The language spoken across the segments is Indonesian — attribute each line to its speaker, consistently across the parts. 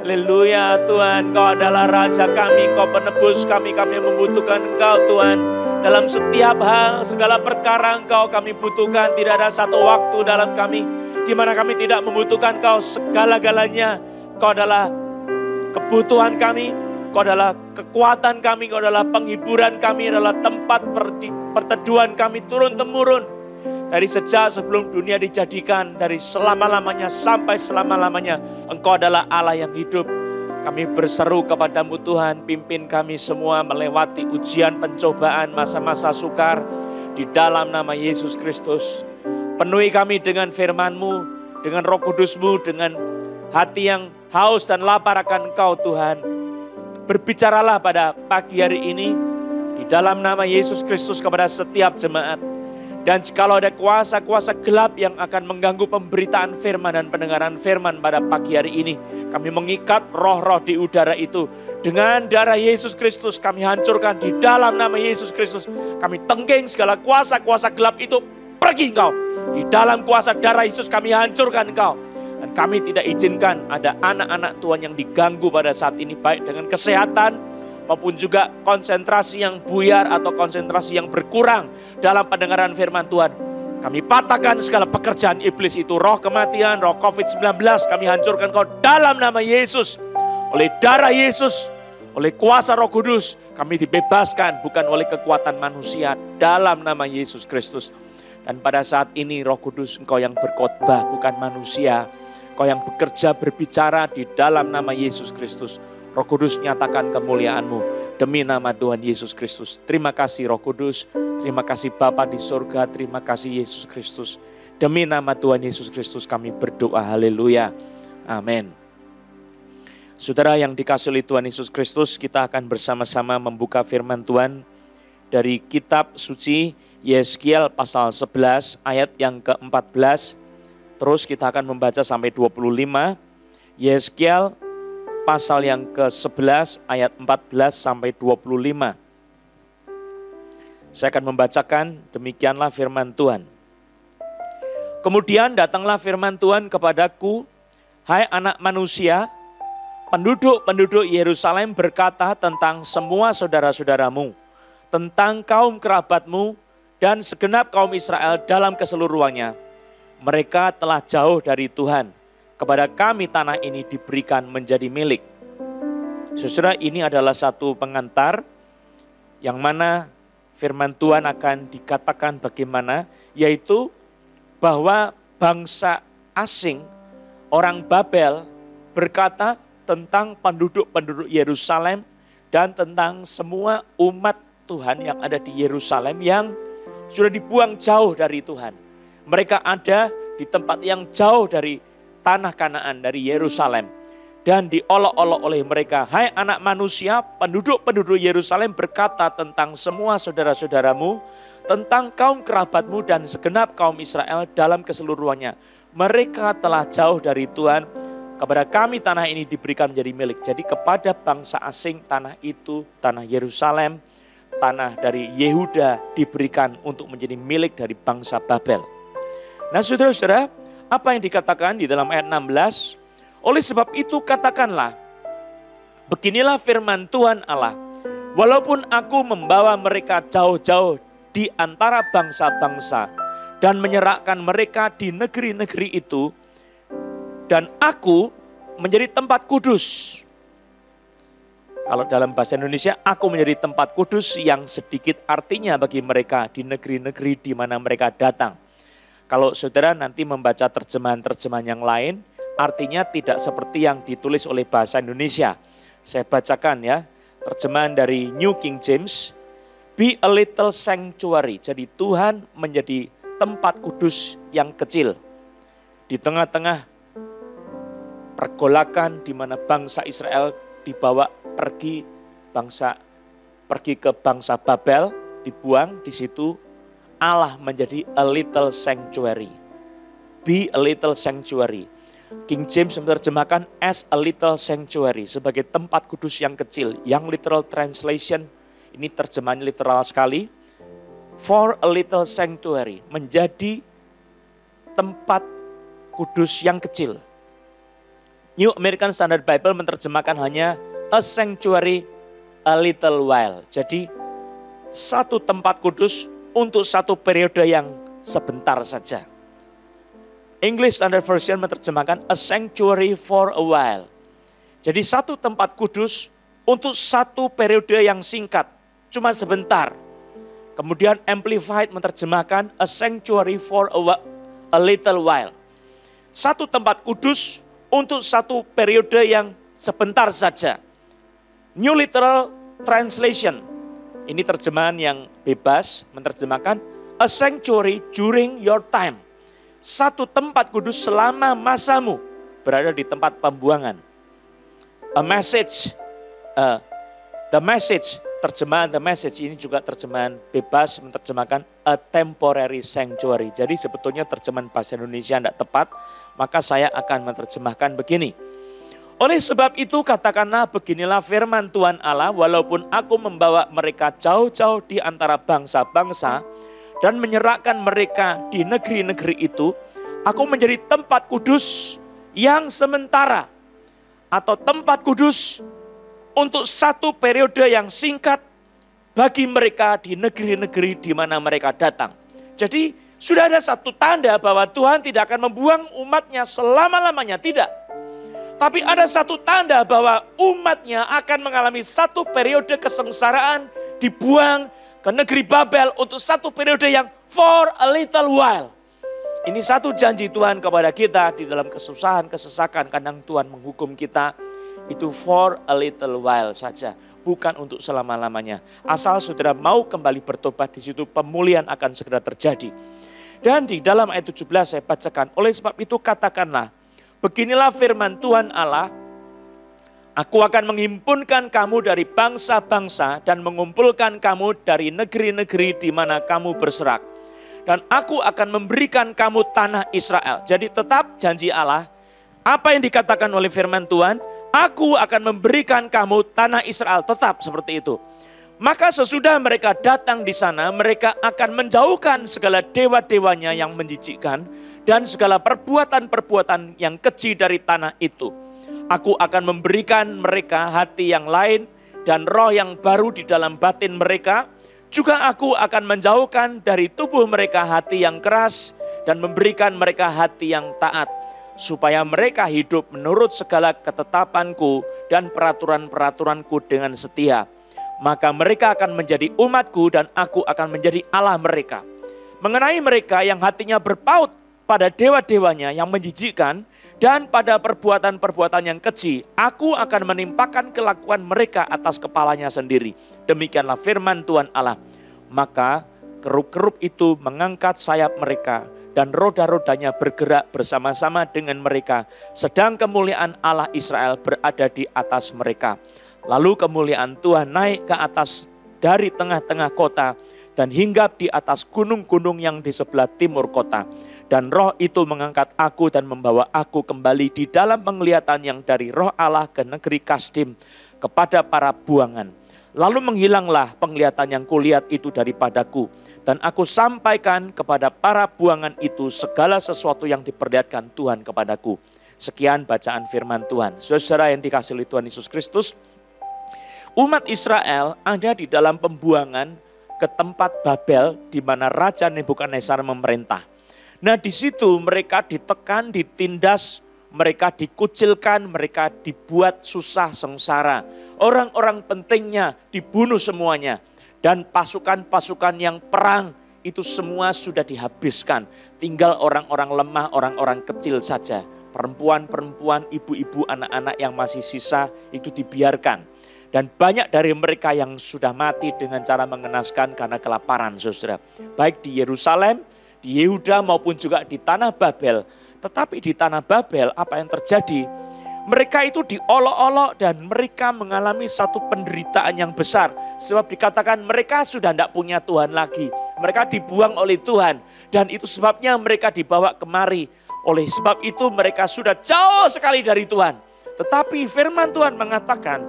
Speaker 1: Haleluya Tuhan, Engkau adalah Raja kami, Engkau penebus kami yang membutuhkan Engkau Tuhan. Dalam setiap hal, segala perkara Engkau kami butuhkan. Tidak ada satu waktu dalam kami di mana kami tidak membutuhkan Engkau segala-galanya. Engkau adalah kebutuhan kami, Engkau adalah kekuatan kami, Engkau adalah penghiburan kami, adalah tempat perteduhan kami turun-temurun. Dari sejak sebelum dunia dijadikan, dari selama-lamanya sampai selama-lamanya, Engkau adalah Allah yang hidup. Kami berseru kepadamu Tuhan, pimpin kami semua melewati ujian, pencobaan, masa-masa sukar di dalam nama Yesus Kristus. Penuhi kami dengan firman-Mu, dengan Roh Kudus-Mu, dengan hati yang haus dan lapar akan Engkau Tuhan. Berbicaralah pada pagi hari ini di dalam nama Yesus Kristus kepada setiap jemaat. Dan jikalau ada kuasa-kuasa gelap yang akan mengganggu pemberitaan firman dan pendengaran firman pada pagi hari ini, kami mengikat roh-roh di udara itu. Dengan darah Yesus Kristus kami hancurkan di dalam nama Yesus Kristus. Kami tengking segala kuasa-kuasa gelap itu, pergi engkau. Di dalam kuasa darah Yesus kami hancurkan engkau. Dan kami tidak izinkan ada anak-anak Tuhan yang diganggu pada saat ini, baik dengan kesehatan maupun juga konsentrasi yang buyar atau konsentrasi yang berkurang dalam pendengaran firman Tuhan. Kami patahkan segala pekerjaan iblis itu, roh kematian, roh COVID-19, kami hancurkan kau dalam nama Yesus. Oleh darah Yesus, oleh kuasa Roh Kudus, kami dibebaskan bukan oleh kekuatan manusia dalam nama Yesus Kristus. Dan pada saat ini Roh Kudus, Engkau yang berkhotbah bukan manusia. Engkau yang bekerja berbicara di dalam nama Yesus Kristus. Roh Kudus nyatakan kemuliaan-Mu demi nama Tuhan Yesus Kristus. Terima kasih Roh Kudus, terima kasih Bapa di surga, terima kasih Yesus Kristus. Demi nama Tuhan Yesus Kristus kami berdoa, haleluya, amin. Saudara yang dikasihi oleh Tuhan Yesus Kristus, kita akan bersama-sama membuka firman Tuhan dari kitab suci Yeskiel pasal 11 ayat yang ke-14. Terus kita akan membaca sampai 25. Yeskiel pasal yang ke-11 ayat 14 sampai 25. Saya akan membacakan, demikianlah firman Tuhan. Kemudian datanglah firman Tuhan kepadaku, hai anak manusia, penduduk-penduduk Yerusalem berkata tentang semua saudara-saudaramu, tentang kaum kerabatmu dan segenap kaum Israel dalam keseluruhannya. Mereka telah jauh dari Tuhan. Kepada kami tanah ini diberikan menjadi milik. Saudara, ini adalah satu pengantar yang mana firman Tuhan akan dikatakan bagaimana, yaitu bahwa bangsa asing, orang Babel berkata tentang penduduk-penduduk Yerusalem dan tentang semua umat Tuhan yang ada di Yerusalem yang sudah dibuang jauh dari Tuhan. Mereka ada di tempat yang jauh dari tanah Kanaan, dari Yerusalem. Dan diolok-olok oleh mereka, hai anak manusia, penduduk-penduduk Yerusalem berkata tentang semua saudara-saudaramu, tentang kaum kerabatmu dan segenap kaum Israel dalam keseluruhannya. Mereka telah jauh dari Tuhan, kepada kami tanah ini diberikan menjadi milik. Jadi kepada bangsa asing tanah itu, tanah Yerusalem, tanah dari Yehuda diberikan untuk menjadi milik dari bangsa Babel. Nah saudara-saudara, apa yang dikatakan di dalam ayat 16? Oleh sebab itu katakanlah, beginilah firman Tuhan Allah, walaupun aku membawa mereka jauh-jauh di antara bangsa-bangsa dan menyerahkan mereka di negeri-negeri itu, dan aku menjadi tempat kudus. Kalau dalam bahasa Indonesia, aku menjadi tempat kudus yang sedikit artinya bagi mereka di negeri-negeri di mana mereka datang. Kalau saudara nanti membaca terjemahan-terjemahan yang lain, artinya tidak seperti yang ditulis oleh bahasa Indonesia. Saya bacakan ya, terjemahan dari New King James. Be a little sanctuary. Jadi Tuhan menjadi tempat kudus yang kecil. Di tengah-tengah pergolakan di mana bangsa Israel dibawa pergi ke bangsa Babel, dibuang di situ. Allah menjadi a little sanctuary. Be a little sanctuary. King James menerjemahkan as a little sanctuary, sebagai tempat kudus yang kecil. Yang literal translation, ini terjemahan literal sekali. For a little sanctuary, menjadi tempat kudus yang kecil. New American Standard Bible menerjemahkan hanya a sanctuary a little while. Jadi satu tempat kudus untuk satu periode yang sebentar saja. English Standard Version menerjemahkan a sanctuary for a while. Jadi satu tempat kudus untuk satu periode yang singkat, cuma sebentar. Kemudian Amplified menerjemahkan a sanctuary for a little while. Satu tempat kudus untuk satu periode yang sebentar saja. New Literal Translation, ini terjemahan yang bebas, menerjemahkan a sanctuary during your time. Satu tempat kudus selama masamu berada di tempat pembuangan. A message, the message, terjemahan the message ini juga terjemahan bebas menerjemahkan a temporary sanctuary. Jadi sebetulnya terjemahan bahasa Indonesia tidak tepat, maka saya akan menerjemahkan begini. Oleh sebab itu katakanlah beginilah firman Tuhan Allah, walaupun aku membawa mereka jauh-jauh di antara bangsa-bangsa dan menyerahkan mereka di negeri-negeri itu, aku menjadi tempat kudus yang sementara atau tempat kudus untuk satu periode yang singkat bagi mereka di negeri-negeri di mana mereka datang. Jadi sudah ada satu tanda bahwa Tuhan tidak akan membuang umatnya selama-lamanya, tidak. Tapi ada satu tanda bahwa umatnya akan mengalami satu periode kesengsaraan, dibuang ke negeri Babel untuk satu periode yang for a little while. Ini satu janji Tuhan kepada kita di dalam kesusahan, kesesakan, kadang Tuhan menghukum kita. Itu for a little while saja, bukan untuk selama-lamanya. Asal saudara mau kembali bertobat, di situ pemulihan akan segera terjadi. Dan di dalam ayat 17 saya bacakan, oleh sebab itu katakanlah, beginilah firman Tuhan Allah, aku akan menghimpunkan kamu dari bangsa-bangsa dan mengumpulkan kamu dari negeri-negeri di mana kamu berserak. Dan aku akan memberikan kamu tanah Israel. Jadi tetap janji Allah, apa yang dikatakan oleh firman Tuhan, aku akan memberikan kamu tanah Israel, tetap seperti itu. Maka sesudah mereka datang di sana, mereka akan menjauhkan segala dewa-dewanya yang menjijikkan dan segala perbuatan-perbuatan yang keji dari tanah itu. Aku akan memberikan mereka hati yang lain dan roh yang baru di dalam batin mereka. Juga aku akan menjauhkan dari tubuh mereka hati yang keras dan memberikan mereka hati yang taat. Supaya mereka hidup menurut segala ketetapanku dan peraturan-peraturanku dengan setia. Maka mereka akan menjadi umatku dan aku akan menjadi Allah mereka. Mengenai mereka yang hatinya berpaut pada dewa-dewanya yang menjijikkan dan pada perbuatan-perbuatan yang keji, aku akan menimpakan kelakuan mereka atas kepalanya sendiri. Demikianlah firman Tuhan Allah. Maka kerub-kerub itu mengangkat sayap mereka dan roda-rodanya bergerak bersama-sama dengan mereka. Sedang kemuliaan Allah Israel berada di atas mereka. Lalu kemuliaan Tuhan naik ke atas dari tengah-tengah kota dan hinggap di atas gunung-gunung yang di sebelah timur kota. Dan roh itu mengangkat aku dan membawa aku kembali di dalam penglihatan yang dari roh Allah ke negeri Kasdim kepada para buangan. Lalu menghilanglah penglihatan yang kulihat itu daripadaku. Dan aku sampaikan kepada para buangan itu segala sesuatu yang diperlihatkan Tuhan kepadaku. Sekian bacaan firman Tuhan. Saudara yang dikasihi oleh Tuhan Yesus Kristus, umat Israel ada di dalam pembuangan ke tempat Babel di mana Raja Nebukadnezar memerintah. Nah di situ mereka ditekan, ditindas, mereka dikucilkan, mereka dibuat susah sengsara. Orang-orang pentingnya dibunuh semuanya. Dan pasukan-pasukan yang perang itu semua sudah dihabiskan. Tinggal orang-orang lemah, orang-orang kecil saja. Perempuan-perempuan, ibu-ibu, anak-anak yang masih sisa itu dibiarkan. Dan banyak dari mereka yang sudah mati dengan cara mengenaskan karena kelaparan, saudara. Baik di Yerusalem, di Yehuda maupun juga di tanah Babel. Tetapi di tanah Babel apa yang terjadi? Mereka itu diolok-olok dan mereka mengalami satu penderitaan yang besar. Sebab dikatakan mereka sudah tidak punya Tuhan lagi. Mereka dibuang oleh Tuhan. Dan itu sebabnya mereka dibawa kemari. Oleh sebab itu mereka sudah jauh sekali dari Tuhan. Tetapi firman Tuhan mengatakan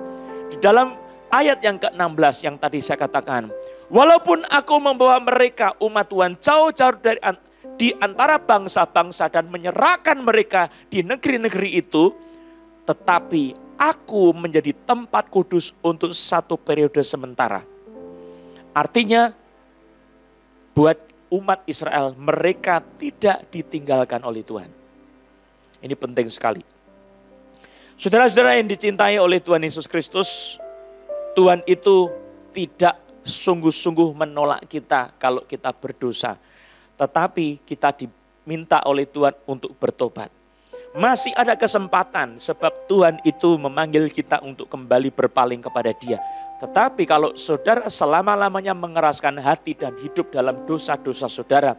Speaker 1: di dalam ayat yang ke-16 yang tadi saya katakan. Walaupun aku membawa mereka umat Tuhan jauh-jauh dari di antara bangsa-bangsa dan menyerahkan mereka di negeri-negeri itu. tetapi aku menjadi tempat kudus untuk satu periode sementara. Artinya buat umat Israel, mereka tidak ditinggalkan oleh Tuhan. Ini penting sekali. Saudara-saudara yang dicintai oleh Tuhan Yesus Kristus, Tuhan itu tidak sungguh-sungguh menolak kita kalau kita berdosa. Tetapi kita diminta oleh Tuhan untuk bertobat. Masih ada kesempatan sebab Tuhan itu memanggil kita untuk kembali berpaling kepada Dia. Tetapi kalau saudara selama-lamanya mengeraskan hati dan hidup dalam dosa-dosa saudara,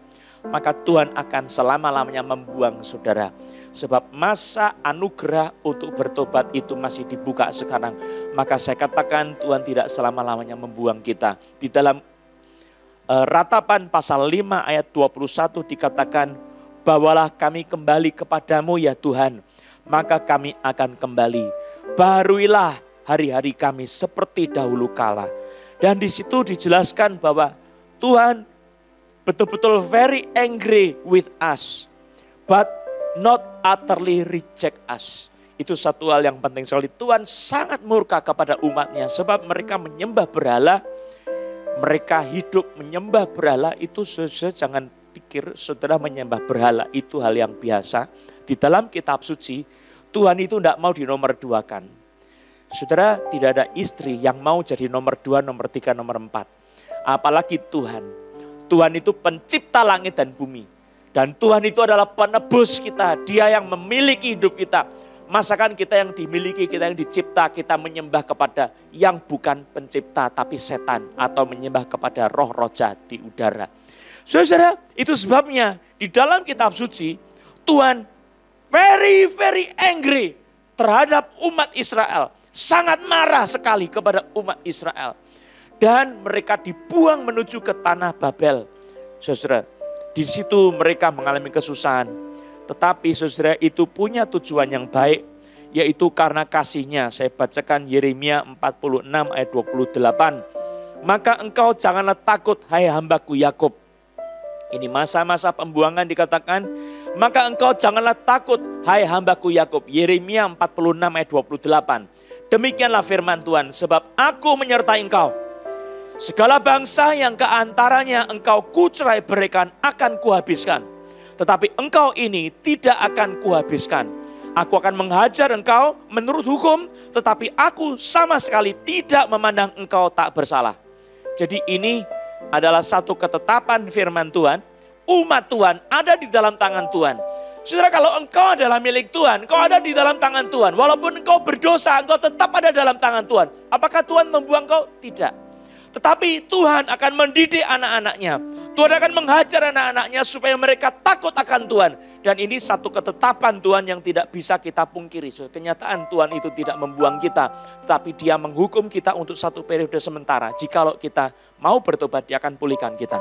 Speaker 1: maka Tuhan akan selama-lamanya membuang saudara. Sebab masa anugerah untuk bertobat itu masih dibuka sekarang. Maka saya katakan Tuhan tidak selama-lamanya membuang kita. Di dalam Ratapan pasal 5 ayat 21 dikatakan, bawalah kami kembali kepadamu ya Tuhan, maka kami akan kembali. Baharuilah hari-hari kami seperti dahulu kala. Dan di situ dijelaskan bahwa Tuhan betul-betul very angry with us, but not utterly reject us. Itu satu hal yang penting sekali. Tuhan sangat murka kepada umatnya sebab mereka menyembah berhala. Mereka hidup menyembah berhala. Itu jangan pikir saudara menyembah berhala itu hal yang biasa. Di dalam kitab suci, Tuhan itu tidak mau dinomorduakan. Saudara, tidak ada istri yang mau jadi nomor 2, nomor 3, nomor 4. Apalagi Tuhan. Tuhan itu pencipta langit dan bumi. Dan Tuhan itu adalah penebus kita. Dia yang memiliki hidup kita. Masakan kita yang dimiliki, kita yang dicipta, kita menyembah kepada yang bukan pencipta tapi setan. Atau menyembah kepada roh-roh jahat di udara. Saudara, itu sebabnya di dalam kitab suci, Tuhan very very angry terhadap umat Israel. Sangat marah sekali kepada umat Israel. Dan mereka dibuang menuju ke tanah Babel. Saudara, di situ mereka mengalami kesusahan. Tetapi saudara itu punya tujuan yang baik. Yaitu karena kasihnya. Saya bacakan Yeremia 46 ayat 28. Maka engkau janganlah takut hai hambaku Yakub. Ini masa-masa pembuangan dikatakan. Maka engkau janganlah takut hai hambaku Yakub. Yeremia 46 ayat 28. Demikianlah firman Tuhan, sebab aku menyertai engkau. Segala bangsa yang keantaranya engkau kucerai beraikan akan kuhabiskan. Tetapi engkau ini tidak akan kuhabiskan. Aku akan menghajar engkau menurut hukum, tetapi aku sama sekali tidak memandang engkau tak bersalah. Jadi ini adalah satu ketetapan firman Tuhan. Umat Tuhan ada di dalam tangan Tuhan. Saudara, kalau engkau adalah milik Tuhan, engkau ada di dalam tangan Tuhan. Walaupun engkau berdosa, engkau tetap ada dalam tangan Tuhan. Apakah Tuhan membuang engkau? Tidak. Tetapi Tuhan akan mendidik anak-anaknya. Tuhan akan menghajar anak-anaknya supaya mereka takut akan Tuhan. Dan ini satu ketetapan Tuhan yang tidak bisa kita pungkiri. Kenyataan Tuhan itu tidak membuang kita. Tetapi Dia menghukum kita untuk satu periode sementara. Jikalau kita mau bertobat, Dia akan pulihkan kita.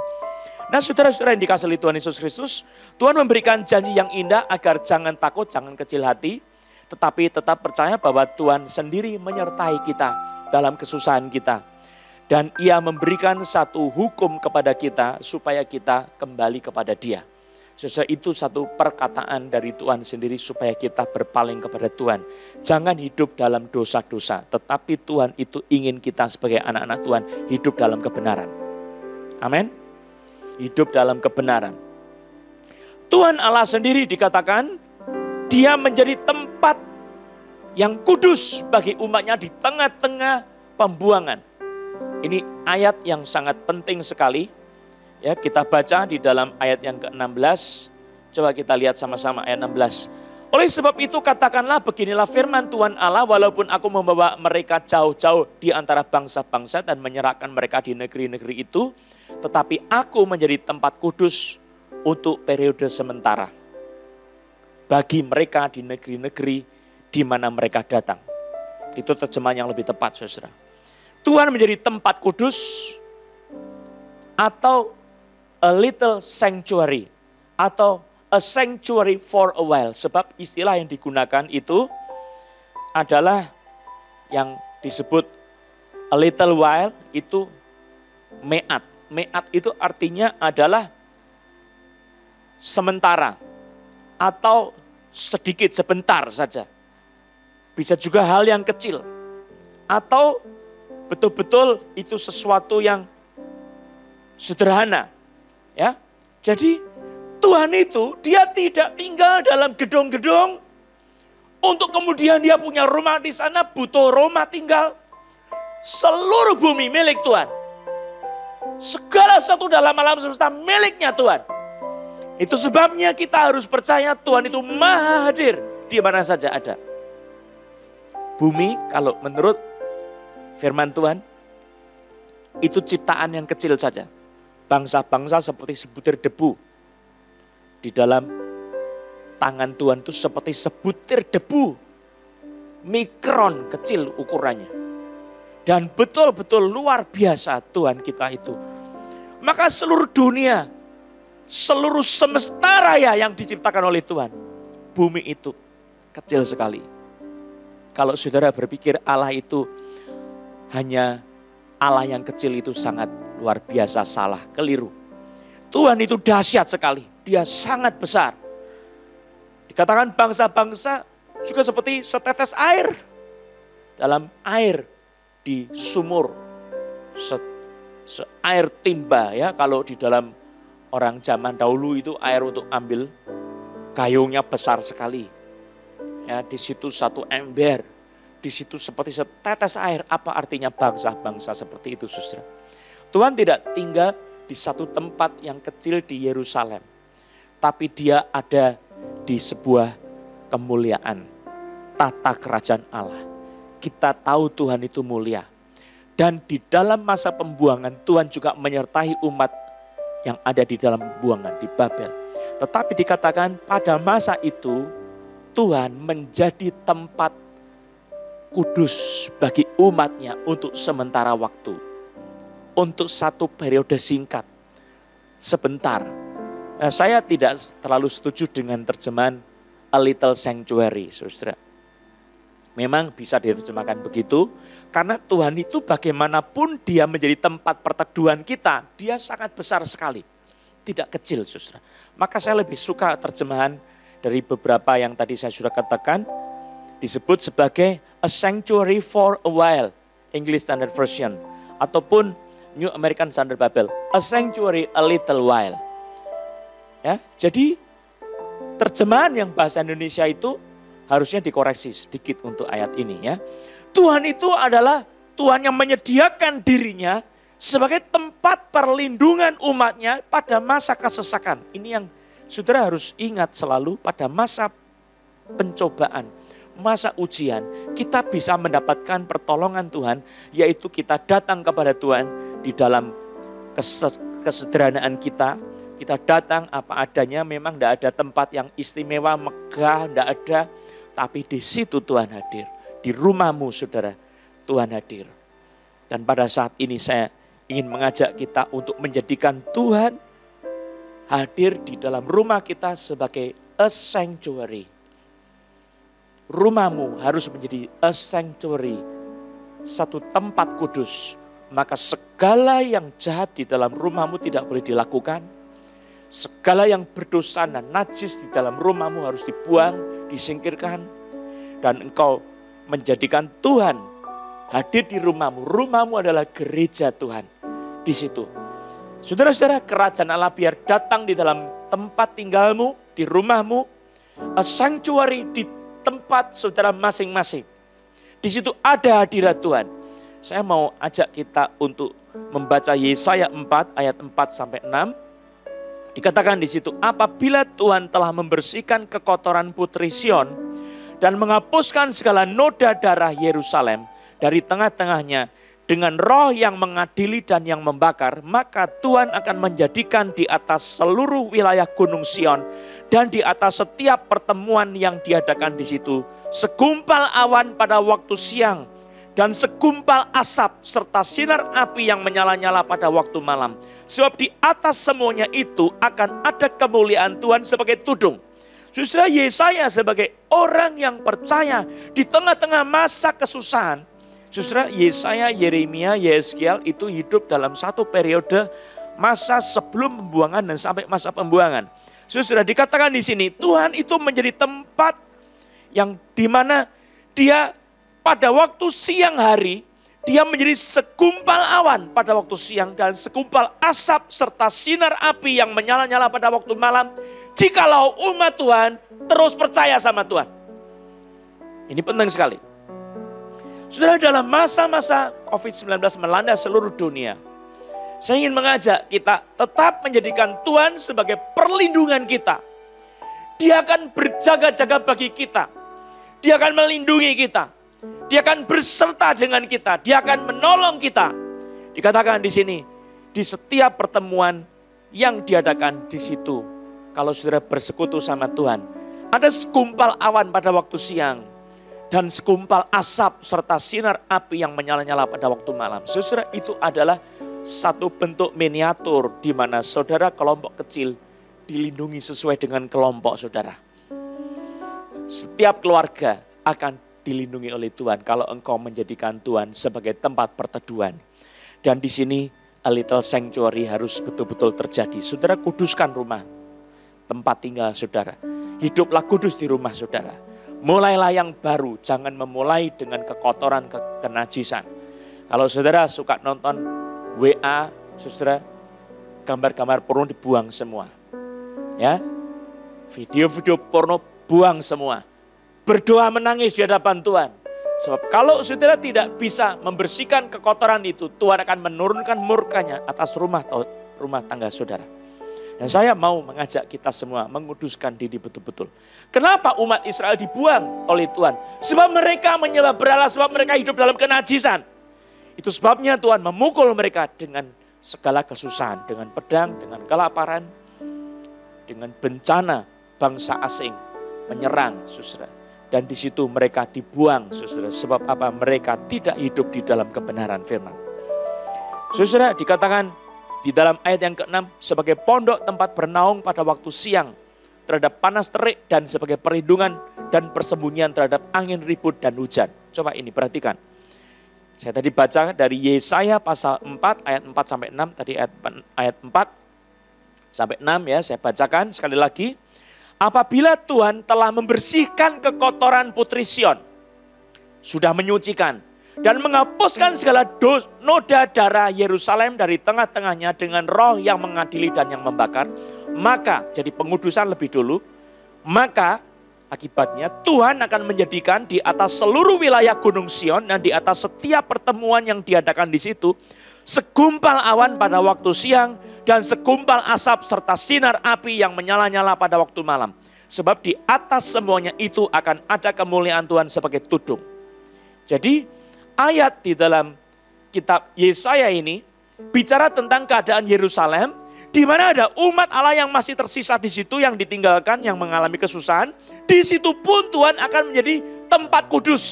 Speaker 1: Nah, saudara-saudara yang dikasihi Tuhan Yesus Kristus, Tuhan memberikan janji yang indah agar jangan takut, jangan kecil hati, tetapi tetap percaya bahwa Tuhan sendiri menyertai kita dalam kesusahan kita. Dan Ia memberikan satu hukum kepada kita supaya kita kembali kepada Dia. Saudara, itu satu perkataan dari Tuhan sendiri supaya kita berpaling kepada Tuhan. Jangan hidup dalam dosa-dosa, tetapi Tuhan itu ingin kita sebagai anak-anak Tuhan hidup dalam kebenaran. Amin. Hidup dalam kebenaran. Tuhan Allah sendiri dikatakan Dia menjadi tempat yang kudus bagi umatnya di tengah-tengah pembuangan. Ini ayat yang sangat penting sekali. Ya, kita baca di dalam ayat yang ke-16. Coba kita lihat sama-sama ayat 16. Oleh sebab itu katakanlah beginilah firman Tuhan Allah, walaupun aku membawa mereka jauh-jauh di antara bangsa-bangsa dan menyerahkan mereka di negeri-negeri itu, tetapi aku menjadi tempat kudus untuk periode sementara bagi mereka di negeri-negeri di mana mereka datang. Itu terjemahan yang lebih tepat, saudara. Tuhan menjadi tempat kudus atau a little sanctuary atau a sanctuary for a while. Sebab istilah yang digunakan itu adalah yang disebut a little while itu me'at. Me'at itu artinya adalah sementara atau sedikit sebentar saja. bisa juga hal yang kecil. Atau betul-betul itu sesuatu yang sederhana. Ya. Jadi Tuhan itu dia tidak tinggal dalam gedung-gedung untuk kemudian dia punya rumah di sana, butuh rumah tinggal. Seluruh bumi milik Tuhan. Segala sesuatu dalam alam semesta miliknya Tuhan. Itu sebabnya kita harus percaya Tuhan itu maha hadir di mana saja ada. Bumi kalau menurut firman Tuhan itu ciptaan yang kecil saja. Bangsa-bangsa seperti sebutir debu. Di dalam tangan Tuhan itu seperti sebutir debu. Mikron kecil ukurannya. Dan betul-betul luar biasa Tuhan kita itu. Maka seluruh dunia, seluruh semesta raya yang diciptakan oleh Tuhan. Bumi itu kecil sekali. Kalau saudara berpikir Allah itu hanya Allah yang kecil itu sangat luar biasa, salah, keliru. Tuhan itu dahsyat sekali, dia sangat besar. Dikatakan bangsa-bangsa juga seperti setetes air. Dalam air di sumur, air timba ya, kalau di dalam orang zaman dahulu itu air untuk ambil gayungnya besar sekali. Ya, di situ satu ember, di situ seperti setetes air. Apa artinya bangsa-bangsa seperti itu, saudara? Tuhan tidak tinggal di satu tempat yang kecil di Yerusalem, tapi dia ada di sebuah kemuliaan, tata kerajaan Allah. Kita tahu Tuhan itu mulia. Dan di dalam masa pembuangan Tuhan juga menyertai umat yang ada di dalam pembuangan di Babel. Tetapi dikatakan pada masa itu Tuhan menjadi tempat kudus bagi umatnya untuk sementara waktu. Untuk satu periode singkat. Sebentar. Nah, saya tidak terlalu setuju dengan terjemahan a little sanctuary, saudara. Memang bisa diterjemahkan begitu. Karena Tuhan itu bagaimanapun dia menjadi tempat perteduhan kita. Dia sangat besar sekali. Tidak kecil, saudara. Maka saya lebih suka terjemahan dari beberapa yang tadi saya sudah katakan. Disebut sebagai a sanctuary for a while. English Standard Version. Ataupun New American Standard Bible. A sanctuary a little while. Ya, jadi terjemahan yang bahasa Indonesia itu harusnya dikoreksi sedikit untuk ayat ini ya. Tuhan itu adalah Tuhan yang menyediakan dirinya sebagai tempat perlindungan umatnya pada masa kesesakan. Ini yang saudara harus ingat selalu pada masa pencobaan, masa ujian. Kita bisa mendapatkan pertolongan Tuhan, yaitu kita datang kepada Tuhan di dalam kesederhanaan kita. Kita datang apa adanya, memang tidak ada tempat yang istimewa, megah, tidak ada. Tapi di situ Tuhan hadir. Di rumahmu saudara, Tuhan hadir. Dan pada saat ini saya ingin mengajak kita untuk menjadikan Tuhan hadir di dalam rumah kita sebagai a sanctuary. Rumahmu harus menjadi a sanctuary. Satu tempat kudus. Maka segala yang jahat di dalam rumahmu tidak boleh dilakukan. Segala yang berdosa dan najis di dalam rumahmu harus dibuang, disingkirkan. Dan engkau menjadikan Tuhan hadir di rumahmu. Rumahmu adalah gereja Tuhan. Di situ. Saudara-saudara, kerajaan Allah biar datang di dalam tempat tinggalmu, di rumahmu. A sanctuary di tempat saudara masing-masing. Di situ ada hadirat Tuhan. Saya mau ajak kita untuk membaca Yesaya 4 ayat 4 sampai 6. Dikatakan di situ, apabila Tuhan telah membersihkan kekotoran putri Sion dan menghapuskan segala noda darah Yerusalem dari tengah-tengahnya dengan roh yang mengadili dan yang membakar, maka Tuhan akan menjadikan di atas seluruh wilayah Gunung Sion dan di atas setiap pertemuan yang diadakan di situ segumpal awan pada waktu siang dan segumpal asap serta sinar api yang menyala-nyala pada waktu malam. Sebab di atas semuanya itu akan ada kemuliaan Tuhan sebagai tudung. Saudara, Yesaya sebagai orang yang percaya di tengah-tengah masa kesusahan. Saudara, Yesaya, Yeremia, Yeskiel itu hidup dalam satu periode masa sebelum pembuangan dan sampai masa pembuangan. Saudara, dikatakan di sini Tuhan itu menjadi tempat yang dimana Dia pada waktu siang hari, dia menjadi segumpal awan pada waktu siang dan segumpal asap serta sinar api yang menyala-nyala pada waktu malam. Jikalau umat Tuhan terus percaya sama Tuhan. Ini penting sekali. Saudara, dalam masa-masa COVID-19 melanda seluruh dunia, saya ingin mengajak kita tetap menjadikan Tuhan sebagai perlindungan kita. Dia akan berjaga-jaga bagi kita. Dia akan melindungi kita. Dia akan berserta dengan kita. Dia akan menolong kita. Dikatakan di sini, di setiap pertemuan yang diadakan di situ, kalau saudara bersekutu sama Tuhan, ada segumpal awan pada waktu siang dan segumpal asap serta sinar api yang menyala-nyala pada waktu malam. Saudara, itu adalah satu bentuk miniatur di mana saudara kelompok kecil dilindungi sesuai dengan kelompok saudara. Setiap keluarga akan dilindungi oleh Tuhan kalau engkau menjadikan Tuhan sebagai tempat perteduhan. Dan di sini a little sanctuary harus betul-betul terjadi. Saudara, kuduskan rumah tempat tinggal saudara. Hiduplah kudus di rumah saudara. Mulailah yang baru, jangan memulai dengan kekotoran, kenajisan. Kalau saudara suka nonton WA, saudara, gambar-gambar porno dibuang semua. Ya, video-video porno buang semua. Berdoa menangis di hadapan Tuhan. Sebab kalau saudara tidak bisa membersihkan kekotoran itu, Tuhan akan menurunkan murkanya atas rumah tangga saudara. Dan saya mau mengajak kita semua menguduskan diri betul-betul. Kenapa umat Israel dibuang oleh Tuhan? Sebab mereka menyembah berhala, sebab mereka hidup dalam kenajisan. Itu sebabnya Tuhan memukul mereka dengan segala kesusahan, dengan pedang, dengan kelaparan, dengan bencana bangsa asing menyerang, saudara. Dan di situ mereka dibuang, saudara. Sebab apa? Mereka tidak hidup di dalam kebenaran firman. Saudara, dikatakan di dalam ayat yang ke-6, sebagai pondok tempat bernaung pada waktu siang terhadap panas terik dan sebagai perlindungan dan persembunyian terhadap angin ribut dan hujan. Coba ini perhatikan. Saya tadi baca dari Yesaya pasal 4 ayat 4 sampai 6, tadi ayat 4 sampai 6 ya, saya bacakan sekali lagi. Apabila Tuhan telah membersihkan kekotoran putri Sion, sudah menyucikan dan menghapuskan segala noda darah Yerusalem dari tengah-tengahnya dengan roh yang mengadili dan yang membakar, maka jadi pengudusan lebih dulu, maka akibatnya Tuhan akan menjadikan di atas seluruh wilayah Gunung Sion dan di atas setiap pertemuan yang diadakan di situ segumpal awan pada waktu siang dan segumpal asap serta sinar api yang menyala-nyala pada waktu malam. Sebab di atas semuanya itu akan ada kemuliaan Tuhan sebagai tudung. Jadi ayat di dalam kitab Yesaya ini bicara tentang keadaan Yerusalem, di mana ada umat Allah yang masih tersisa di situ, yang ditinggalkan, yang mengalami kesusahan. Di situ pun Tuhan akan menjadi tempat kudus.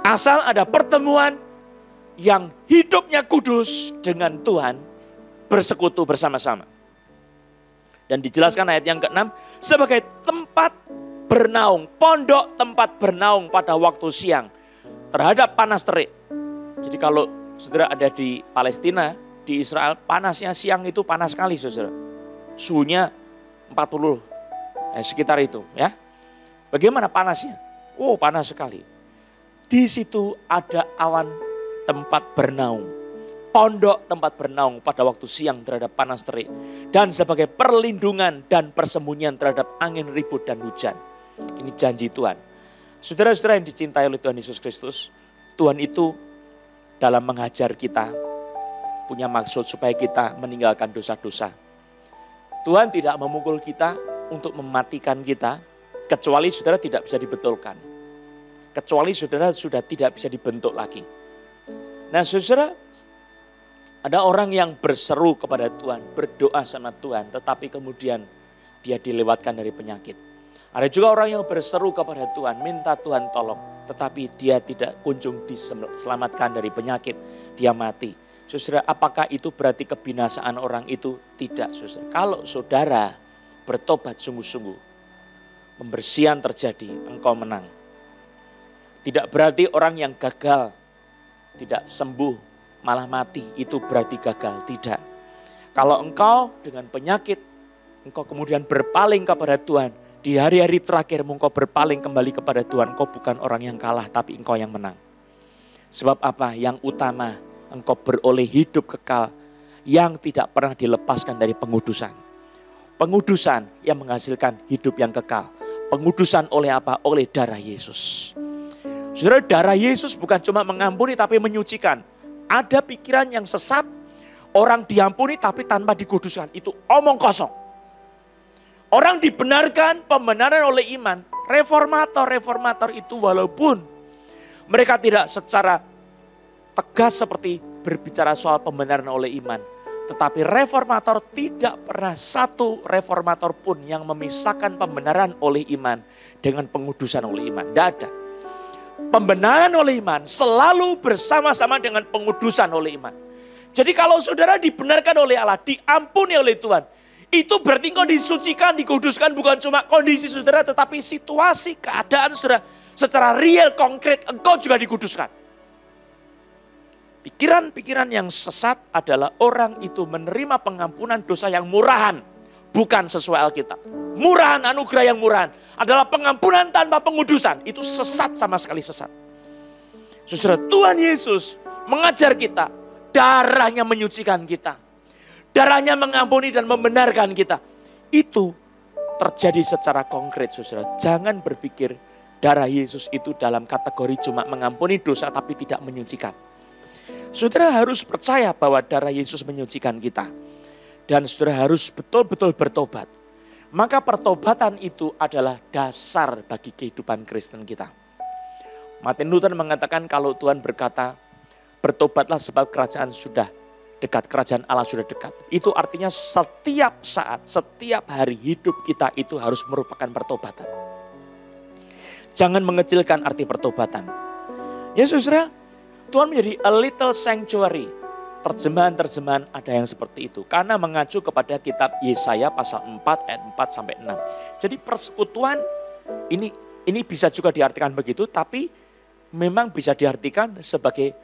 Speaker 1: Asal ada pertemuan yang hidupnya kudus dengan Tuhan, bersekutu bersama-sama. Dan dijelaskan ayat yang ke-6, sebagai tempat bernaung, pondok tempat bernaung pada waktu siang terhadap panas terik. Jadi kalau saudara ada di Palestina, di Israel, panasnya siang itu panas sekali saudara. Suhunya 40, sekitar itu ya. Bagaimana panasnya? Oh, panas sekali. Di situ ada awan tempat bernaung, pondok tempat bernaung pada waktu siang terhadap panas terik, dan sebagai perlindungan dan persembunyian terhadap angin ribut dan hujan. Ini janji Tuhan. Saudara-saudara yang dicintai oleh Tuhan Yesus Kristus, Tuhan itu dalam mengajar kita punya maksud supaya kita meninggalkan dosa-dosa. Tuhan tidak memukul kita untuk mematikan kita, kecuali saudara tidak bisa dibetulkan. Kecuali saudara sudah tidak bisa dibentuk lagi. Nah saudara, ada orang yang berseru kepada Tuhan, berdoa sama Tuhan, tetapi kemudian dia dilewatkan dari penyakit. Ada juga orang yang berseru kepada Tuhan, minta Tuhan tolong, tetapi dia tidak kunjung diselamatkan dari penyakit, dia mati. Saudara, apakah itu berarti kebinasaan orang itu? Tidak, saudara. Kalau saudara bertobat sungguh-sungguh, pembersihan terjadi, engkau menang. Tidak berarti orang yang gagal, tidak sembuh, malah mati, itu berarti gagal. Tidak. Kalau engkau dengan penyakit, engkau kemudian berpaling kepada Tuhan, Di hari-hari terakhirmu engkau berpaling kembali kepada Tuhan. Engkau bukan orang yang kalah, tapi engkau yang menang. Sebab apa? Yang utama, engkau beroleh hidup kekal yang tidak pernah dilepaskan dari pengudusan. Pengudusan yang menghasilkan hidup yang kekal. Pengudusan oleh apa? Oleh darah Yesus. Saudara, darah Yesus bukan cuma mengampuni tapi menyucikan. Ada pikiran yang sesat, orang diampuni tapi tanpa dikuduskan. Itu omong kosong. Orang dibenarkan, pembenaran oleh iman. Reformator itu walaupun mereka tidak secara tegas seperti berbicara soal pembenaran oleh iman. Tetapi reformator tidak pernah satu reformator pun yang memisahkan pembenaran oleh iman dengan pengudusan oleh iman. Tidak ada. Pembenaran oleh iman selalu bersama-sama dengan pengudusan oleh iman. Jadi kalau saudara dibenarkan oleh Allah, diampuni oleh Tuhan, itu berarti engkau disucikan, dikuduskan bukan cuma kondisi saudara, tetapi situasi, keadaan saudara secara real, konkret, engkau juga dikuduskan. Pikiran-pikiran yang sesat adalah orang itu menerima pengampunan dosa yang murahan, bukan sesuai Alkitab. Murahan, anugerah yang murahan adalah pengampunan tanpa pengudusan. Itu sesat, sama sekali sesat. Saudara, Tuhan Yesus mengajar kita, darahnya menyucikan kita. Darahnya mengampuni dan membenarkan kita. Itu terjadi secara konkret, saudara. Jangan berpikir darah Yesus itu dalam kategori cuma mengampuni dosa tapi tidak menyucikan. Saudara harus percaya bahwa darah Yesus menyucikan kita. Dan saudara harus betul-betul bertobat. Maka pertobatan itu adalah dasar bagi kehidupan Kristen kita. Martin Luther mengatakan kalau Tuhan berkata, bertobatlah sebab kerajaan sudah dekat, kerajaan Allah sudah dekat. Itu artinya setiap saat, setiap hari hidup kita itu harus merupakan pertobatan. Jangan mengecilkan arti pertobatan. Ya saudara, Tuhan menjadi a little sanctuary. Terjemahan-terjemahan ada yang seperti itu. Karena mengacu kepada kitab Yesaya pasal 4 ayat 4 sampai 6. Jadi persekutuan ini bisa juga diartikan begitu, tapi memang bisa diartikan sebagai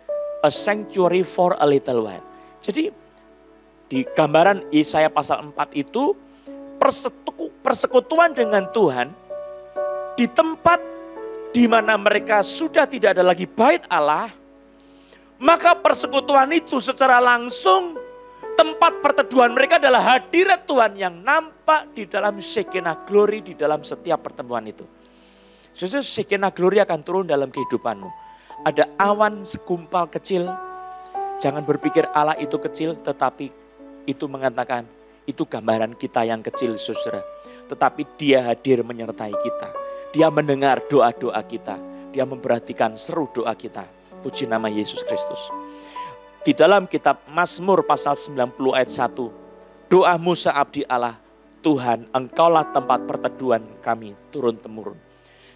Speaker 1: a sanctuary for a little while. Jadi di gambaran Yesaya pasal 4 itu persekutuan dengan Tuhan di tempat di mana mereka sudah tidak ada lagi bait Allah. Maka persekutuan itu secara langsung tempat perteduhan mereka adalah hadirat Tuhan yang nampak di dalam Shekinah Glory di dalam setiap pertemuan itu. Sesuatu Shekinah Glory akan turun dalam kehidupanmu. Ada awan segumpal kecil. Jangan berpikir Allah itu kecil, tetapi itu mengatakan itu gambaran kita yang kecil, saudara. Tetapi Dia hadir menyertai kita. Dia mendengar doa-doa kita. Dia memperhatikan seru doa kita. Puji nama Yesus Kristus. Di dalam kitab Mazmur pasal 90 ayat 1. Doa Musa abdi Allah, Tuhan engkaulah tempat perteduhan kami turun-temurun.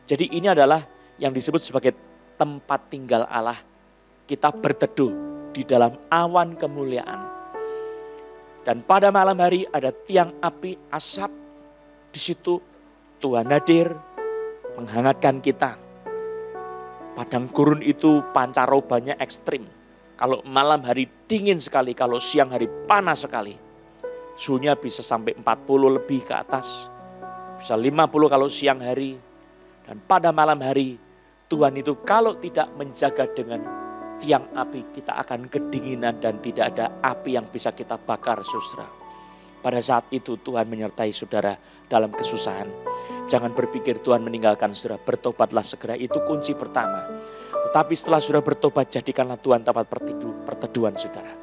Speaker 1: Jadi ini adalah yang disebut sebagai tempat tinggal Allah. Kita berteduh di dalam awan kemuliaan. Dan pada malam hari ada tiang api asap. Di situ Tuhan hadir menghangatkan kita. Padang gurun itu pancarobanya ekstrim. Kalau malam hari dingin sekali, kalau siang hari panas sekali. Suhunya bisa sampai 40 lebih ke atas. Bisa 50 kalau siang hari. Dan pada malam hari Tuhan itu kalau tidak menjaga dengan tiang api, kita akan kedinginan dan tidak ada api yang bisa kita bakar, saudara. Pada saat itu Tuhan menyertai saudara dalam kesusahan. Jangan berpikir Tuhan meninggalkan saudara, bertobatlah segera, itu kunci pertama. Tetapi setelah saudara bertobat, jadikanlah Tuhan tempat perteduhan saudara.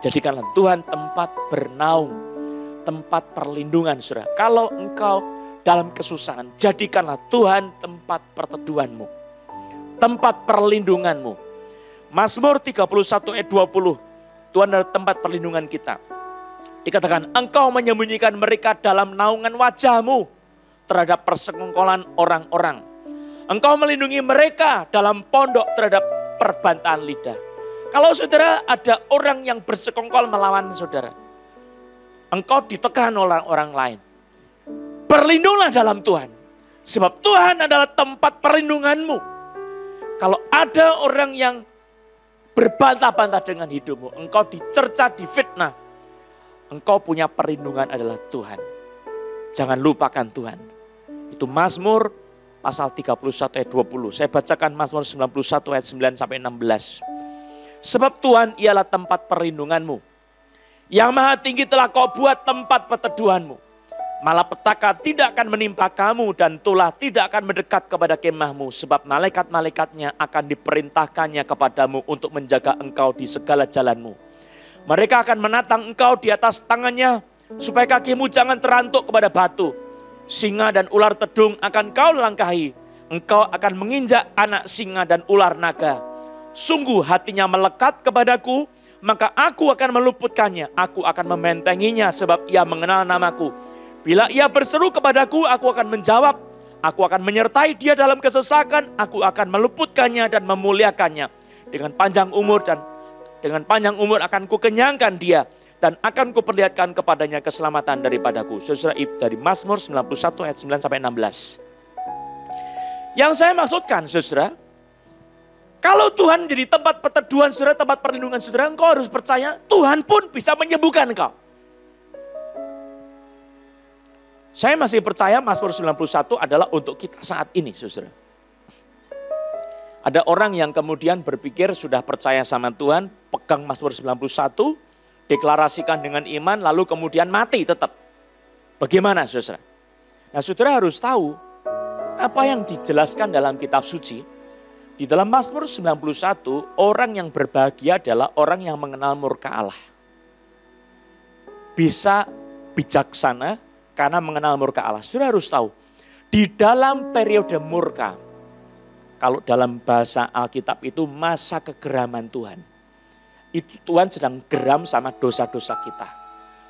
Speaker 1: Jadikanlah Tuhan tempat bernaung, tempat perlindungan saudara. Kalau engkau dalam kesusahan, jadikanlah Tuhan tempat perteduhanmu, tempat perlindunganmu. Mazmur 31 ayat 20, Tuhan adalah tempat perlindungan kita. Dikatakan, engkau menyembunyikan mereka dalam naungan wajahmu terhadap persekongkolan orang-orang. Engkau melindungi mereka dalam pondok terhadap perbantahan lidah. Kalau saudara ada orang yang bersekongkol melawan saudara, engkau ditekan oleh orang lain, berlindunglah dalam Tuhan. Sebab Tuhan adalah tempat perlindunganmu. Kalau ada orang yang berbantah-bantah dengan hidupmu, engkau dicerca, difitnah, engkau punya perlindungan adalah Tuhan. Jangan lupakan Tuhan. Itu Mazmur pasal 31 ayat 20. Saya bacakan Mazmur 91 ayat 9 sampai 16. Sebab Tuhan ialah tempat perlindunganmu. Yang Maha Tinggi telah kau buat tempat perteduhanmu. Malapetaka tidak akan menimpa kamu dan tulah tidak akan mendekat kepada kemahmu. Sebab malaikat-malaikatnya akan diperintahkannya kepadamu untuk menjaga engkau di segala jalanmu. Mereka akan menatang engkau di atas tangannya supaya kakimu jangan terantuk kepada batu. Singa dan ular tedung akan kau langkahi. Engkau akan menginjak anak singa dan ular naga. Sungguh hatinya melekat kepadaku, maka aku akan meluputkannya. Aku akan membentenginya sebab ia mengenal namaku. Bila ia berseru kepadaku, aku akan menjawab. Aku akan menyertai dia dalam kesesakan. Aku akan meluputkannya dan memuliakannya. Dengan panjang umur akan kukenyangkan dia. Dan akan kuperlihatkan kepadanya keselamatan daripadaku. Saudara, dari Mazmur 91 ayat 9 sampai 16. Yang saya maksudkan, saudara, kalau Tuhan jadi tempat perteduhan saudara, tempat perlindungan saudara, engkau harus percaya Tuhan pun bisa menyembuhkan engkau. Saya masih percaya Mazmur 91 adalah untuk kita saat ini, saudara. Ada orang yang kemudian berpikir sudah percaya sama Tuhan, pegang Mazmur 91, deklarasikan dengan iman, lalu kemudian mati tetap. Bagaimana, saudara? Nah, saudara harus tahu apa yang dijelaskan dalam kitab suci. Di dalam Mazmur 91, orang yang berbahagia adalah orang yang mengenal murka Allah. Bisa bijaksana karena mengenal murka Allah. Saudara harus tahu, di dalam periode murka, kalau dalam bahasa Alkitab itu masa kegeraman Tuhan. Itu Tuhan sedang geram sama dosa-dosa kita.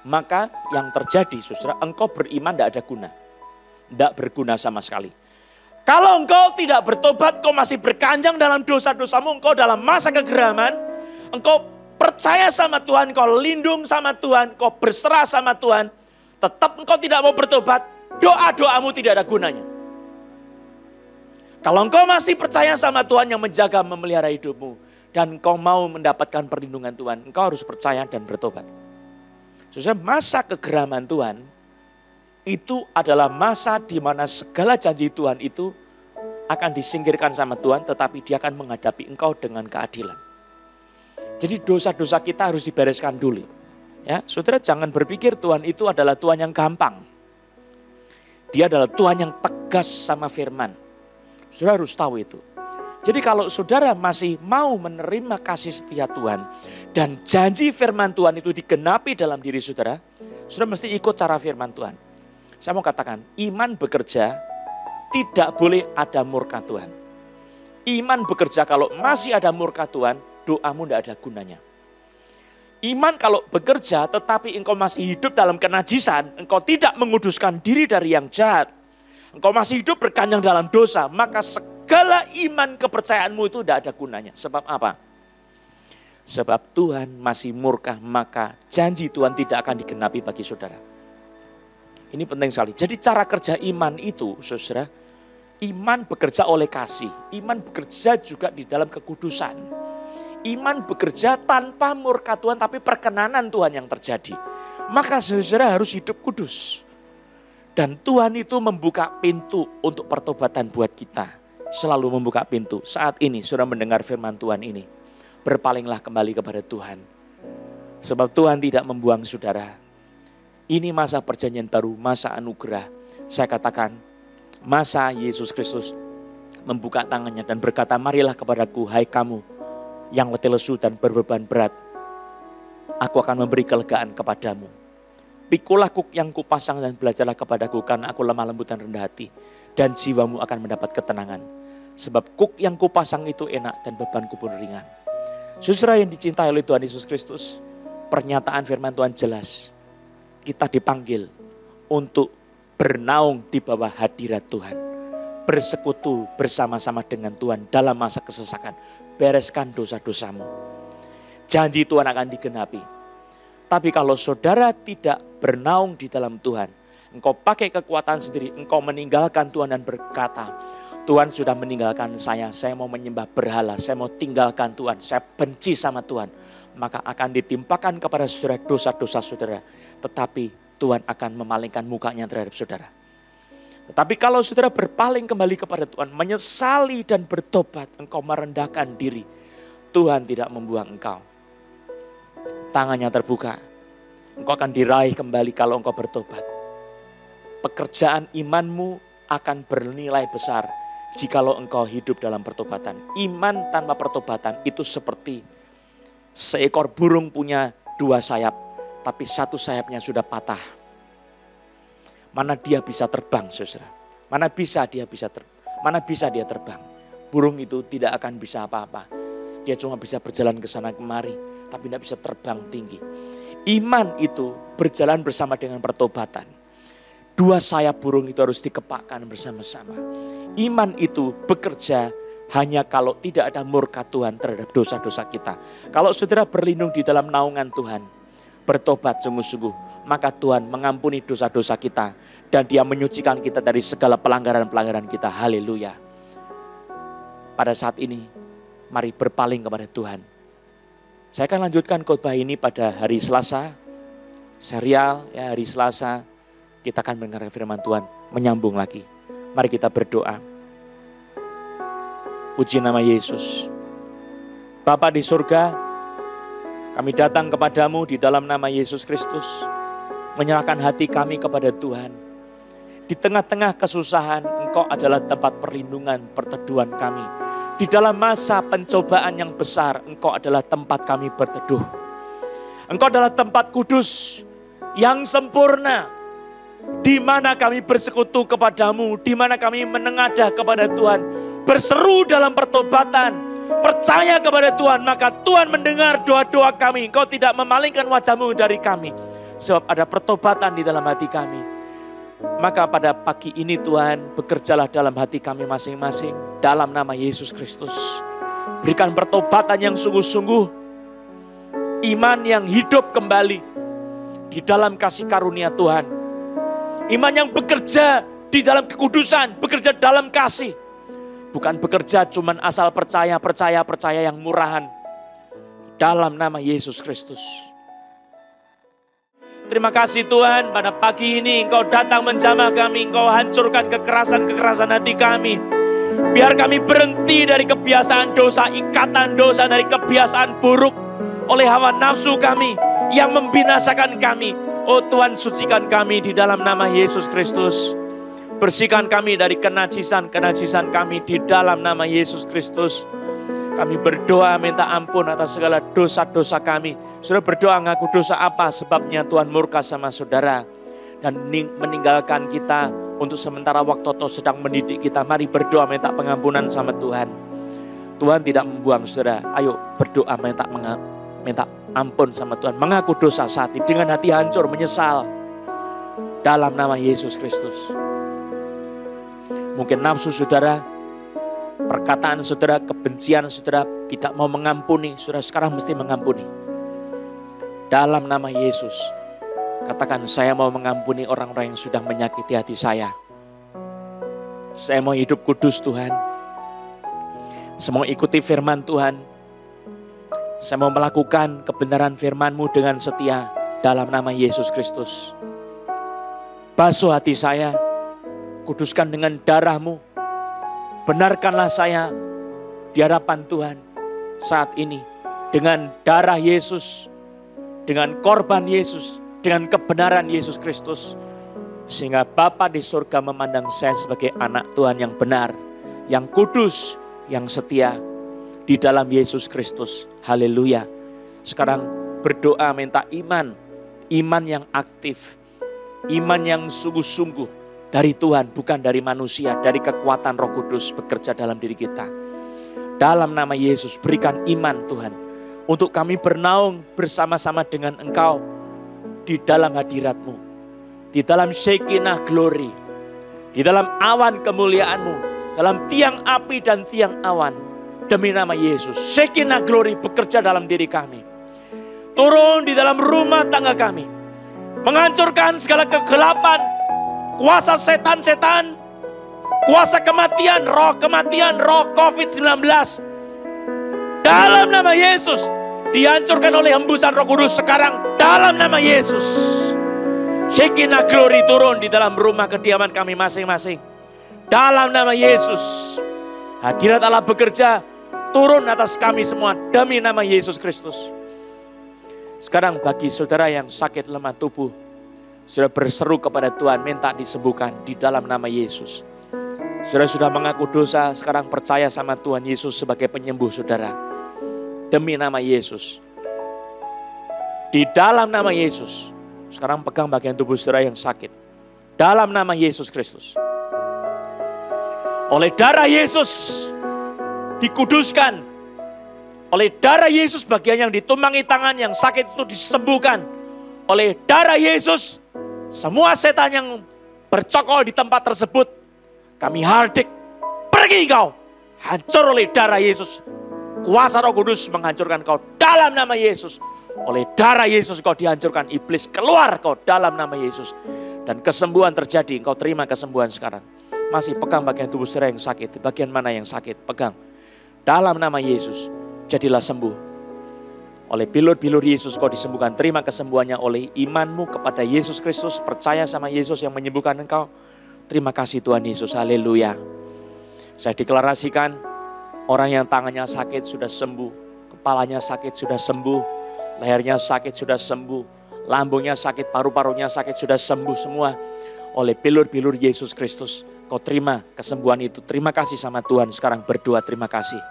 Speaker 1: Maka yang terjadi, saudara, engkau beriman tidak ada guna. Tidak berguna sama sekali. Kalau engkau tidak bertobat, engkau masih berkanjang dalam dosa-dosamu, engkau dalam masa kegeraman, engkau percaya sama Tuhan, engkau lindung sama Tuhan, engkau berserah sama Tuhan, tetap engkau tidak mau bertobat, doa-doamu tidak ada gunanya. Kalau engkau masih percaya sama Tuhan yang menjaga, memelihara hidupmu, dan engkau mau mendapatkan perlindungan Tuhan, engkau harus percaya dan bertobat. Sesuai masa kegeraman Tuhan, itu adalah masa di mana segala janji Tuhan itu akan disingkirkan sama Tuhan, tetapi dia akan menghadapi engkau dengan keadilan. Jadi dosa-dosa kita harus dibereskan dulu. Ya, saudara jangan berpikir Tuhan itu adalah Tuhan yang gampang. Dia adalah Tuhan yang tegas sama firman. Saudara harus tahu itu. Jadi kalau saudara masih mau menerima kasih setia Tuhan dan janji firman Tuhan itu digenapi dalam diri saudara, saudara mesti ikut cara firman Tuhan. Saya mau katakan, iman bekerja tidak boleh ada murka Tuhan. Iman bekerja kalau masih ada murka Tuhan, doamu tidak ada gunanya. Iman kalau bekerja tetapi engkau masih hidup dalam kenajisan, engkau tidak menguduskan diri dari yang jahat, engkau masih hidup berkanjang dalam dosa, maka segala iman kepercayaanmu itu tidak ada gunanya. Sebab apa? Sebab Tuhan masih murka, maka janji Tuhan tidak akan digenapi bagi saudara. Ini penting sekali. Jadi cara kerja iman itu, saudara, iman bekerja oleh kasih, iman bekerja juga di dalam kekudusan. Iman bekerja tanpa murka Tuhan, tapi perkenanan Tuhan yang terjadi. Maka saudara harus hidup kudus. Dan Tuhan itu membuka pintu untuk pertobatan buat kita. Selalu membuka pintu. Saat ini saudara mendengar firman Tuhan ini, berpalinglah kembali kepada Tuhan. Sebab Tuhan tidak membuang saudara. Ini masa perjanjian baru, masa anugerah. Saya katakan, masa Yesus Kristus membuka tangannya dan berkata, marilah kepadaku, hai kamu yang letih lesu dan berbeban berat, aku akan memberi kelegaan kepadamu. Pikulah kuk yang kupasang dan belajarlah kepadaku, karena aku lemah lembut dan rendah hati, dan jiwamu akan mendapat ketenangan. Sebab kuk yang kupasang itu enak dan bebanku pun ringan. Saudara yang dicintai oleh Tuhan Yesus Kristus, pernyataan firman Tuhan jelas. Kita dipanggil untuk bernaung di bawah hadirat Tuhan. Bersekutu bersama-sama dengan Tuhan dalam masa kesesakan. Bereskan dosa-dosamu. Janji Tuhan akan digenapi. Tapi kalau saudara tidak bernaung di dalam Tuhan, engkau pakai kekuatan sendiri, engkau meninggalkan Tuhan dan berkata, Tuhan sudah meninggalkan saya mau menyembah berhala, saya mau tinggalkan Tuhan, saya benci sama Tuhan. Maka akan ditimpakan kepada saudara dosa-dosa saudara. Tetapi Tuhan akan memalingkan mukanya terhadap saudara. Tetapi kalau saudara berpaling kembali kepada Tuhan, menyesali dan bertobat, engkau merendahkan diri, Tuhan tidak membuang engkau. Tangannya terbuka, engkau akan diraih kembali kalau engkau bertobat. Pekerjaan imanmu akan bernilai besar jikalau engkau hidup dalam pertobatan. Iman tanpa pertobatan itu seperti seekor burung punya 2 sayap, tapi 1 sayapnya sudah patah. Mana dia bisa terbang, saudara? Mana bisa dia terbang? Burung itu tidak akan bisa apa-apa. Dia cuma bisa berjalan ke sana kemari, tapi tidak bisa terbang tinggi. Iman itu berjalan bersama dengan pertobatan. 2 sayap burung itu harus dikepakkan bersama-sama. Iman itu bekerja hanya kalau tidak ada murka Tuhan terhadap dosa-dosa kita. Kalau saudara berlindung di dalam naungan Tuhan, bertobat sungguh-sungguh, maka Tuhan mengampuni dosa-dosa kita dan Dia menyucikan kita dari segala pelanggaran-pelanggaran kita. Haleluya. Pada saat ini, mari berpaling kepada Tuhan. Saya akan lanjutkan khotbah ini pada hari Selasa. Serial ya, hari Selasa kita akan mendengar firman Tuhan, menyambung lagi. Mari kita berdoa. Puji nama Yesus. Bapa di surga, kami datang kepadamu di dalam nama Yesus Kristus. Menyerahkan hati kami kepada Tuhan. Di tengah-tengah kesusahan, Engkau adalah tempat perlindungan, perteduhan kami. Di dalam masa pencobaan yang besar, Engkau adalah tempat kami berteduh. Engkau adalah tempat kudus yang sempurna, di mana kami bersekutu kepadamu, di mana kami menengadah kepada Tuhan, berseru dalam pertobatan, percaya kepada Tuhan, maka Tuhan mendengar doa-doa kami. Engkau tidak memalingkan wajah-Mu dari kami, sebab ada pertobatan di dalam hati kami. Maka pada pagi ini Tuhan, bekerjalah dalam hati kami masing-masing, dalam nama Yesus Kristus. Berikan pertobatan yang sungguh-sungguh, iman yang hidup kembali di dalam kasih karunia Tuhan. Iman yang bekerja di dalam kekudusan, bekerja dalam kasih. Bukan bekerja cuman asal percaya yang murahan. Dalam nama Yesus Kristus. Terima kasih Tuhan, pada pagi ini Engkau datang menjamah kami, Engkau hancurkan kekerasan-kekerasan hati kami. Biar kami berhenti dari kebiasaan dosa, ikatan dosa, dari kebiasaan buruk oleh hawa nafsu kami yang membinasakan kami. Oh Tuhan, sucikan kami di dalam nama Yesus Kristus. Bersihkan kami dari kenajisan kami di dalam nama Yesus Kristus. Kami berdoa minta ampun atas segala dosa-dosa kami. Saudara berdoa ngaku dosa apa sebabnya Tuhan murka sama saudara dan meninggalkan kita untuk sementara waktu atau sedang mendidik kita. Mari berdoa minta pengampunan sama Tuhan. Tuhan tidak membuang saudara. Ayo berdoa minta ampun sama Tuhan. Mengaku dosa saat ini dengan hati hancur, menyesal. Dalam nama Yesus Kristus. Mungkin nafsu saudara, perkataan saudara, kebencian saudara, tidak mau mengampuni. Saudara sekarang mesti mengampuni. Dalam nama Yesus, katakan saya mau mengampuni orang-orang yang sudah menyakiti hati saya. Saya mau hidup kudus Tuhan. Saya mau ikuti firman Tuhan. Saya mau melakukan kebenaran firman-Mu dengan setia dalam nama Yesus Kristus. Basuh hati saya, kuduskan dengan darah-Mu. Benarkanlah saya di hadapan Tuhan saat ini dengan darah Yesus, dengan korban Yesus, dengan kebenaran Yesus Kristus. Sehingga Bapa di surga memandang saya sebagai anak Tuhan yang benar, yang kudus, yang setia di dalam Yesus Kristus. Haleluya. Sekarang berdoa minta iman yang aktif, iman yang sungguh-sungguh. Dari Tuhan, bukan dari manusia, dari kekuatan Roh Kudus bekerja dalam diri kita. Dalam nama Yesus, berikan iman Tuhan, untuk kami bernaung bersama-sama dengan Engkau di dalam hadirat-Mu, di dalam Shekinah glory, di dalam awan kemuliaan-Mu, dalam tiang api dan tiang awan. Demi nama Yesus, Shekinah glory bekerja dalam diri kami. Turun di dalam rumah tangga kami, menghancurkan segala kegelapan, kuasa setan-setan, kuasa kematian, roh COVID-19. Dalam nama Yesus, dihancurkan oleh hembusan Roh Kudus sekarang. Dalam nama Yesus. Shekinah glory turun di dalam rumah kediaman kami masing-masing. Dalam nama Yesus. Hadirat Allah bekerja turun atas kami semua demi nama Yesus Kristus. Sekarang bagi saudara yang sakit lemah tubuh, saudara berseru kepada Tuhan minta disembuhkan di dalam nama Yesus. Saudara sudah mengaku dosa, sekarang percaya sama Tuhan Yesus sebagai penyembuh saudara. Demi nama Yesus. Di dalam nama Yesus. Sekarang pegang bagian tubuh saudara yang sakit. Dalam nama Yesus Kristus. Oleh darah Yesus dikuduskan. Oleh darah Yesus bagian yang ditumpangi tangan yang sakit itu disembuhkan. Oleh darah Yesus semua setan yang bercokol di tempat tersebut kami hardik. Pergi kau. Hancur oleh darah Yesus. Kuasa Roh Kudus menghancurkan kau dalam nama Yesus. Oleh darah Yesus kau dihancurkan, iblis keluar kau dalam nama Yesus. Dan kesembuhan terjadi, engkau terima kesembuhan sekarang. Masih pegang bagian tubuh saudara yang sakit, bagian mana yang sakit, pegang. Dalam nama Yesus, jadilah sembuh. Oleh bilur-bilur Yesus kau disembuhkan, terima kesembuhannya oleh imanmu kepada Yesus Kristus. Percaya sama Yesus yang menyembuhkan engkau. Terima kasih Tuhan Yesus, haleluya. Saya deklarasikan, orang yang tangannya sakit sudah sembuh, kepalanya sakit sudah sembuh, lehernya sakit sudah sembuh, lambungnya sakit, paru-parunya sakit sudah sembuh semua. Oleh bilur-bilur Yesus Kristus, kau terima kesembuhan itu. Terima kasih sama Tuhan, sekarang berdoa terima kasih.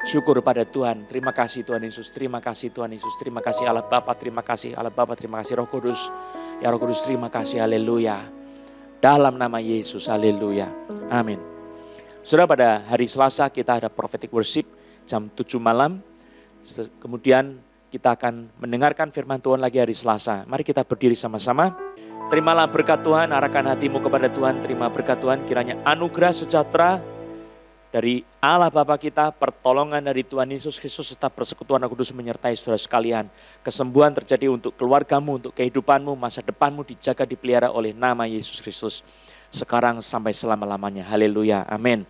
Speaker 1: Syukur pada Tuhan, terima kasih Tuhan Yesus, terima kasih Tuhan Yesus, terima kasih Allah Bapa, terima kasih Allah Bapa, terima kasih Roh Kudus. Ya Roh Kudus terima kasih, haleluya. Dalam nama Yesus, haleluya, amin. Saudara, pada hari Selasa kita ada prophetic worship jam 7 malam. Kemudian kita akan mendengarkan firman Tuhan lagi hari Selasa. Mari kita berdiri sama-sama. Terimalah berkat Tuhan, arahkan hatimu kepada Tuhan. Terima berkat Tuhan, kiranya anugerah sejahtera dari Allah Bapa kita, pertolongan dari Tuhan Yesus Kristus, serta persekutuan Roh Kudus menyertai saudara sekalian. Kesembuhan terjadi untuk keluargamu, untuk kehidupanmu, masa depanmu dijaga, dipelihara oleh nama Yesus Kristus. Sekarang sampai selama-lamanya. Haleluya, amin.